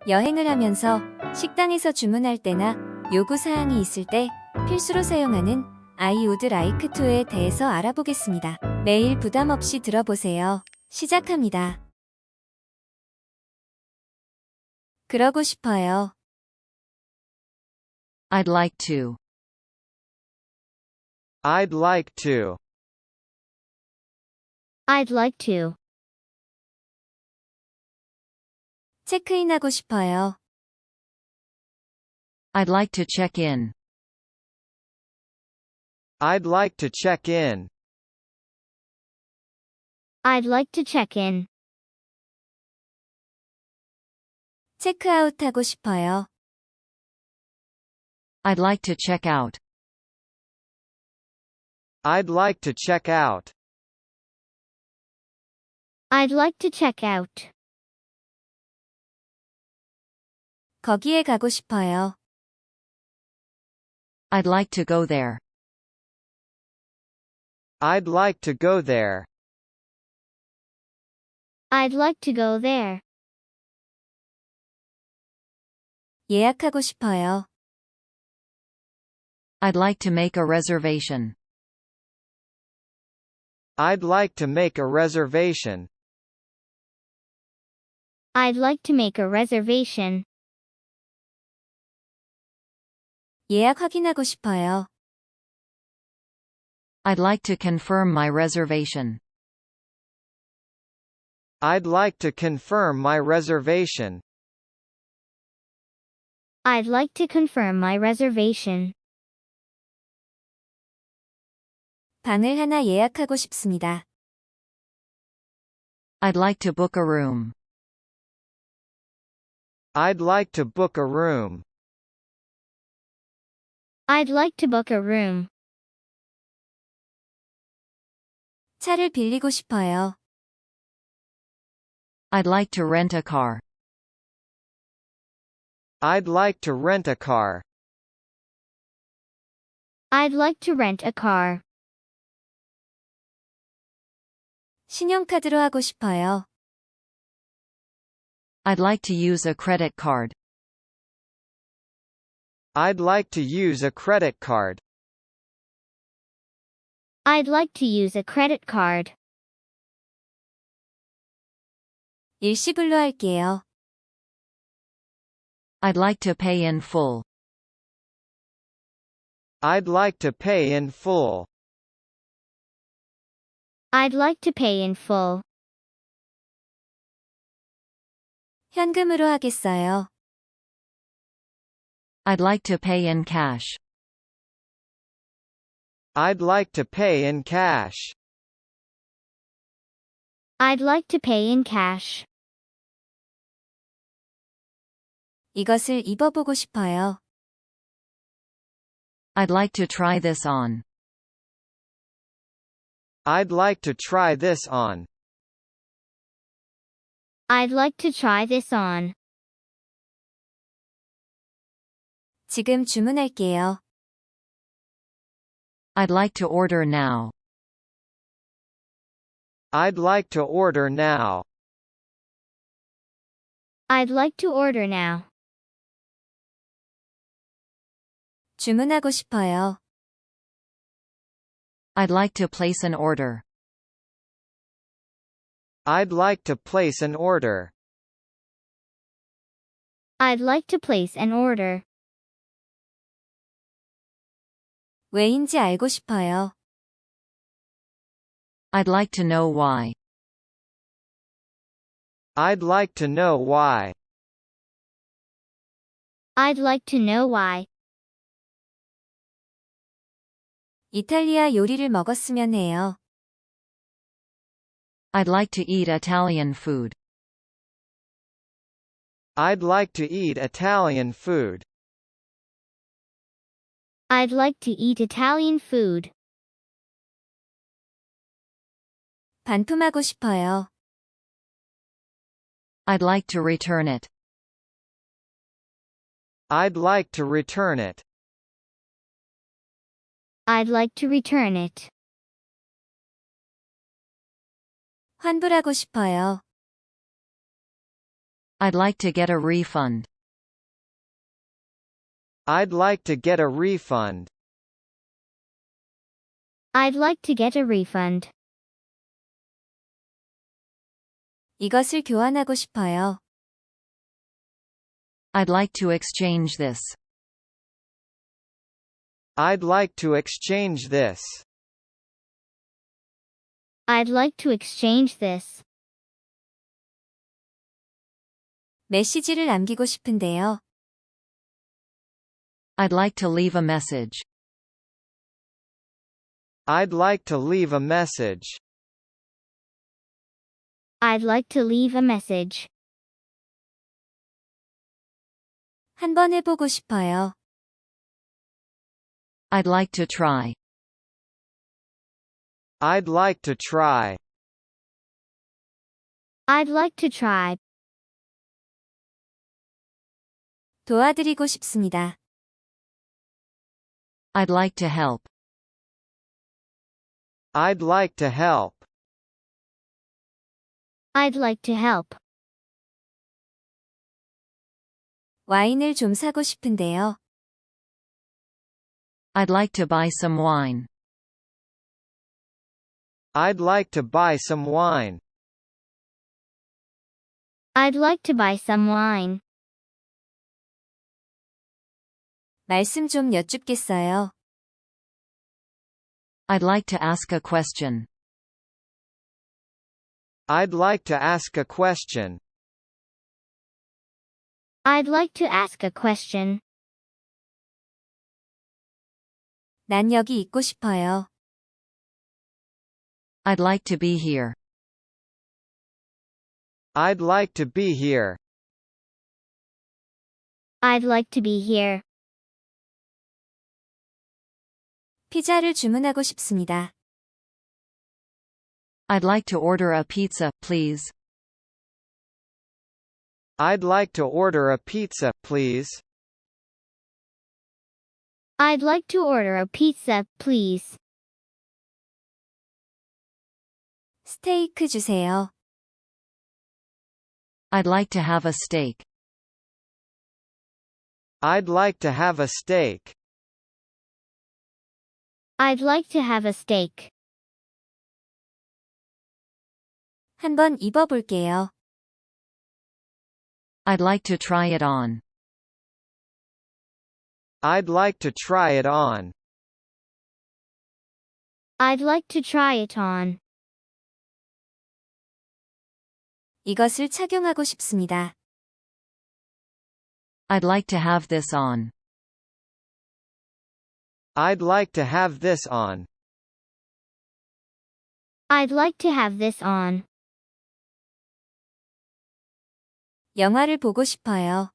여행을 하면서 식당에서 주문할 때나 요구사항이 있을 때 필수로 사용하는 I would like to에 대해서 알아보겠습니다. 매일 부담 없이 들어보세요. 시작합니다. 그러고 싶어요. I'd like to. I'd like to. I'd like to. 체크인하고 싶어요. I'd like to check in. I'd like to check in. I'd like to check in. 체크아웃하고 싶어요. I'd like to check out. I'd like to check out. I'd like to check out. 거기에 가고 싶어요. I'd like to go there. I'd like to go there. I'd like to go there. 예약하고 싶어요. I'd like to make a reservation. I'd like to make a reservation. I'd like to make a reservation. 예약 확인하고 싶어요. I'd like to confirm my reservation. I'd like to confirm my reservation. I'd like to confirm my reservation. 방을 하나 예약하고 싶습니다. I'd like to book a room. I'd like to book a room. I'd like to book a room. 차를 빌리고 싶어요. I'd like to rent a car. I'd like to rent a car. I'd like to rent a car. 신용카드로 하고 싶어요. I'd like to use a credit card. I'd like to use a credit card. I'd like to use a credit card. 일시불로 할게요. I'd like to pay in full. I'd like to pay in full. I'd like to pay in full. 현금으로 하겠어요. I'd like to pay in cash. I'd like to pay in cash. I'd like to pay in cash. 이것을 입어보고 싶어요. I'd like to try this on. I'd like to try this on. I'd like to try this on. 지금 주문할게요. I'd like to order now. I'd like to order now. I'd like to order now. 주문하고 싶어요. I'd like to place an order. I'd like to place an order. I'd like to place an order. 왜인지 알고 싶어요. I'd like to know why. I'd like to know why. I'd like to know why. 이탈리아 요리를 먹었으면 해요. I'd like to eat Italian food. I'd like to eat Italian food. I'd like to eat Italian food. 반품하고 싶어요. I'd like to return it. I'd like to return it. I'd like to return it. 환불하고 싶어요. I'd like to get a refund. I'd like to get a refund. I'd like to get a refund. 이것을 교환하고 싶어요. I'd like to exchange this. I'd like to exchange this. I'd like to exchange this. 메시지를 남기고 싶은데요. I'd like to leave a message. I'd like to leave a message. I'd like to leave a message. 한번 해보고 싶어요. I'd like to try. I'd like to try. I'd like to try. 도와드리고 싶습니다. I'd like to help. I'd like to help. I'd like to help. 와인을 좀 사고 싶은데요. I'd like to buy some wine. I'd like to buy some wine. I'd like to buy some wine. 말씀 좀 여쭙겠어요. I'd like to ask a question. I'd like to ask a question. I'd like to ask a question. 난 여기 있고 싶어요. I'd like to be here. I'd like to be here. I'd like to be here. 피자를 주문하고 싶습니다. I'd like to order a pizza, please. I'd like to order a pizza, please. I'd like to order a pizza, please. 스테이크 주세요. I'd like to have a steak. I'd like to have a steak. I'd like to have a steak. 한번 입어볼게요. I'd like to try it on. I'd like to try it on. I'd like to try it on. 이것을 착용하고 싶습니다. I'd like to have this on. I'd like to have this on. I'd like to have this on. 영화를 보고 싶어요.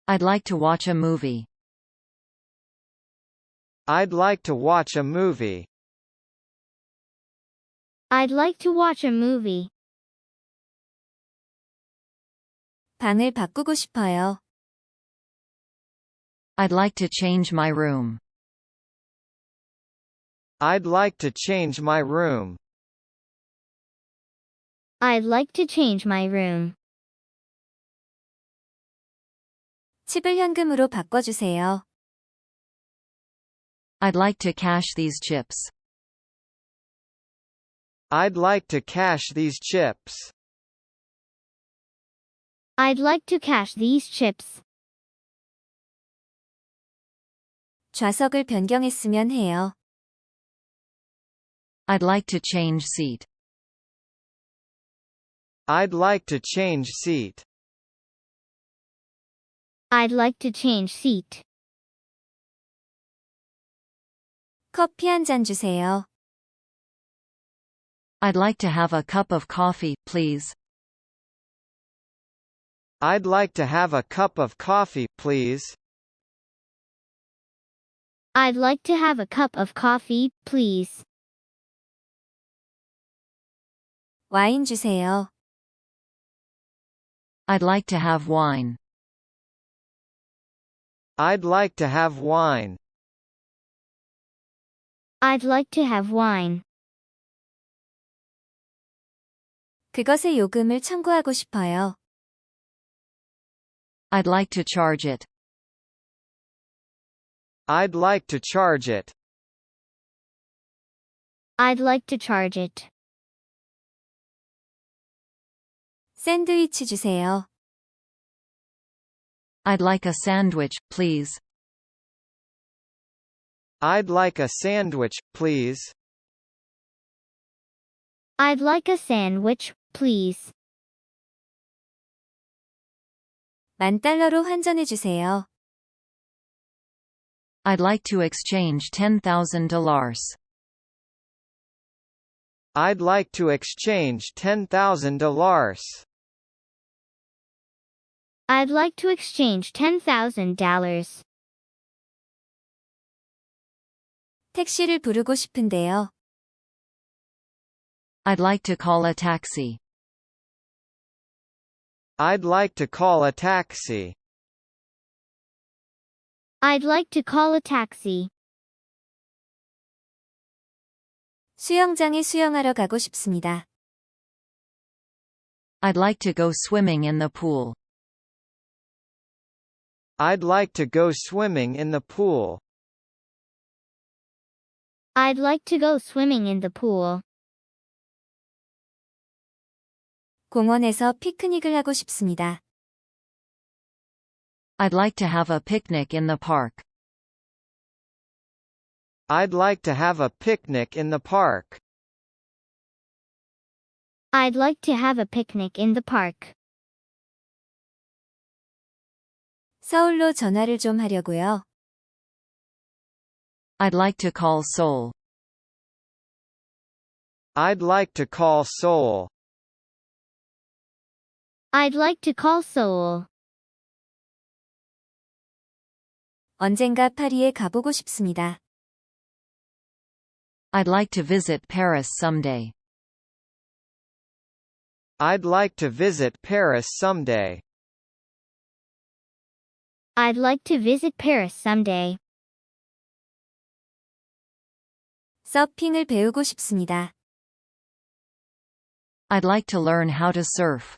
I'd like to watch a movie. I'd like to watch a movie. I'd like to watch a movie. 방을 바꾸고 싶어요. I'd like to change my room. I'd like to change my room. I'd like to change my room. 칩을 현금으로 바꿔주세요. I'd like to cash these chips. I'd like to cash these chips. I'd like to cash these chips. 좌석을 변경했으면 해요. I'd like to change seat. I'd like to change seat. I'd like to change seat. 커피 한 잔 주세요. I'd like to have a cup of coffee, please. I'd like to have a cup of coffee, please. I'd like to have a cup of coffee, please. 와인 주세요. I'd like to have wine. I'd like to have wine. I'd like to have wine. 그것의 요금을 청구하고 싶어요. I'd like to charge it. I'd like to charge it. I'd like to charge it. 샌드위치 주세요. I'd like a sandwich, please. I'd like a sandwich, please. I'd like a sandwich, please. $10,000로 환전해 주세요. I'd like to exchange $10,000. I'd like to exchange $10,000. I'd like to exchange $10,000. 택시를 부르고 싶은데요. I'd like to call a taxi. I'd like to call a taxi. I'd like to call a taxi. 수영장에 수영하러 가고 싶습니다. I'd like to go swimming in the pool. I'd like to go swimming in the pool. I'd like to go swimming in the pool. 공원에서 피크닉을 하고 싶습니다. I'd like to have a picnic in the park. I'd like to have a picnic in the park. I'd like to have a picnic in the park. 서울로 전화를 좀 하려고요. I'd like to call Seoul. I'd like to call Seoul. I'd like to call Seoul. 언젠가 파리에 가보고 싶습니다. I'd like to visit Paris someday. I'd like to visit Paris someday. I'd like to visit Paris someday. 서핑을 배우고 싶습니다. I'd like to learn how to surf.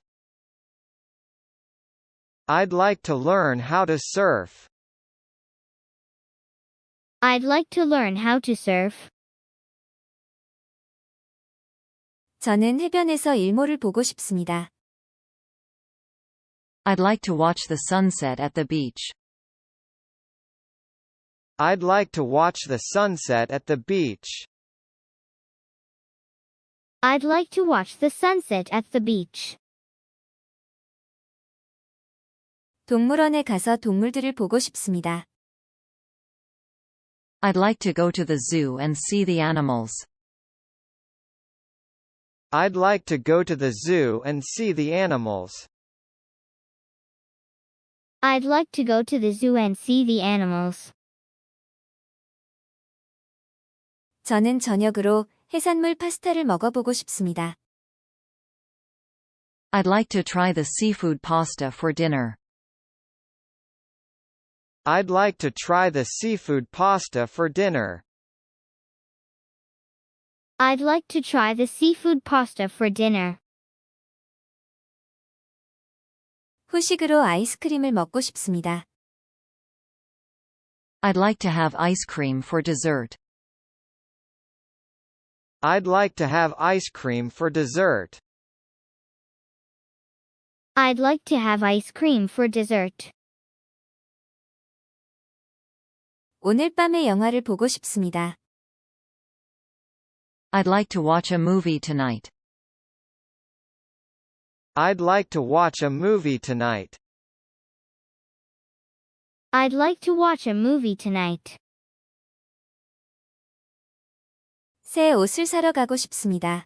I'd like to learn how to surf. I'd like to learn how to surf. 저는 해변에서 일몰을 보고 싶습니다. I'd like to watch the sunset at the beach. I'd like to watch the sunset at the beach. I'd like to watch the sunset at the beach. 동물원에 가서 동물들을 보고 싶습니다. I'd like to go to the zoo and see the animals. I'd like to go to the zoo and see the animals. I'd like to go to the zoo and see the animals. 저는 저녁으로 해산물 파스타를 먹어보고 싶습니다. I'd like to try the seafood pasta for dinner. I'd like to try the seafood pasta for dinner. I'd like to try the seafood pasta for dinner. 후식으로 아이스크림을 먹고 싶습니다. I'd like to have ice cream for dessert. I'd like to have ice cream for dessert. I'd like to have ice cream for dessert. 오늘 밤에 영화를 보고 싶습니다. I'd like to watch a movie tonight. I'd like to watch a movie tonight. I'd like to watch a movie tonight. 새 옷을 사러 가고 싶습니다.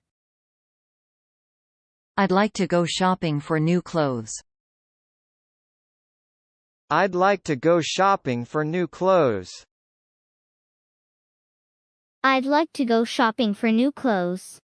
I'd like to go shopping for new clothes. I'd like to go shopping for new clothes. I'd like to go shopping for new clothes.